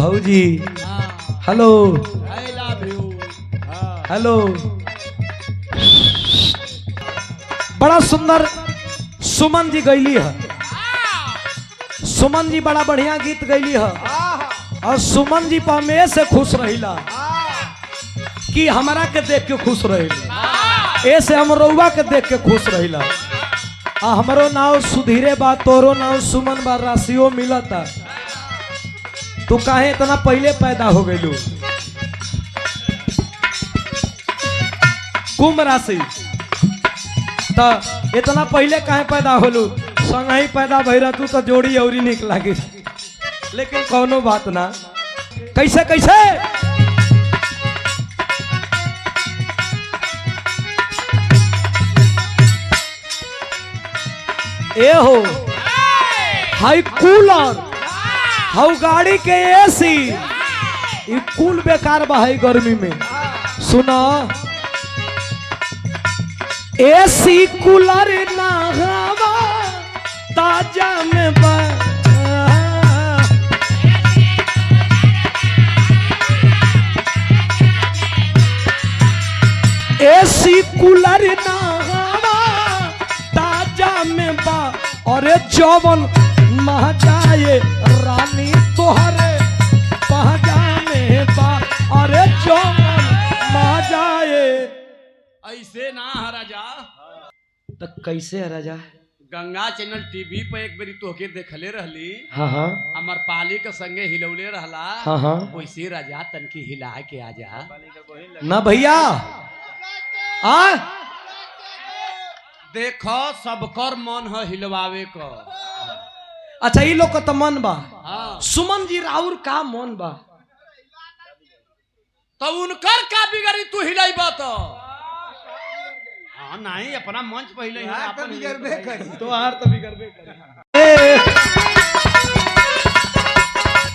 भाऊजी hello hello. बड़ा सुंदर सुमन जी गईली है। सुमन जी बड़ा बढ़िया गीत गईली है और सुमन जी पर से खुश रहिला कि हमारा के देख के खुश रहिला, ऐसे हम रउआ के देख के खुश रहिला। हमरो नाव सुधीरे बा, तोरो नाव सुमन बा, राशियों मिलता। तू काहे इतना पहले पैदा हो गइलू? कुंभ राशि तो इतना पहले काहे पैदा होलू? संग ही पैदा भइरा तू तो जोड़ी औरी निक लागी, लेकिन कौनो बात ना। कैसे कैसे ए हो हाई कूलर हाउ गाड़ी के एसी कूल बेकार बा है गर्मी में। सुना एसी कूलर ना हवा ताजा में बा, एसी कूलर ना हवा ताजा में बा। अरे जौवन महजाए रानी तोहरे पहचाने बा। अरे जौवन महजाए ऐसे ना हराजा। तो कैसे है राजा? गंगा चैनल टीवी पे एक बारी तोहके देखले रहली। हाँ हाँ अमर पाली के संगे हिलौले रहला। हाँ हाँ वैसे राजा तनकी हिला के आजा ना भैया। आ देखो सबकर मन है हिलवावे को। अच्छा ये लोग का तो मन बा। हाँ। सुमन जी राउर का मन बा? तो उनकर का बिगड़ी तू हिलाइबा तो? हाँ नहीं अपना मंच पहले तो हार तो बिगड़बे करी।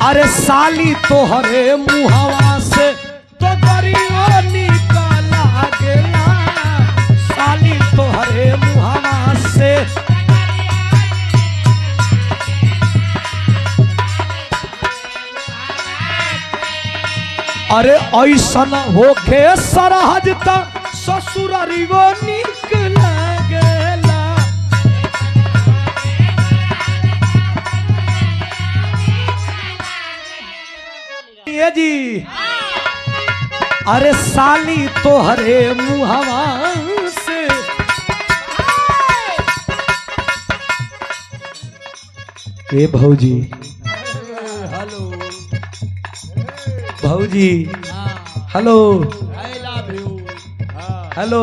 अरे साली तोहरे मुहवा से तो गरियो निकला गेला। साली तोहरे मुहवा से अरे ऐसन होके सरहज तक ससुरारियो निक लागेला। ये जी अरे साली तोहरे मुहवा से ए भौजी हेलो भौजी hello I love you. Hello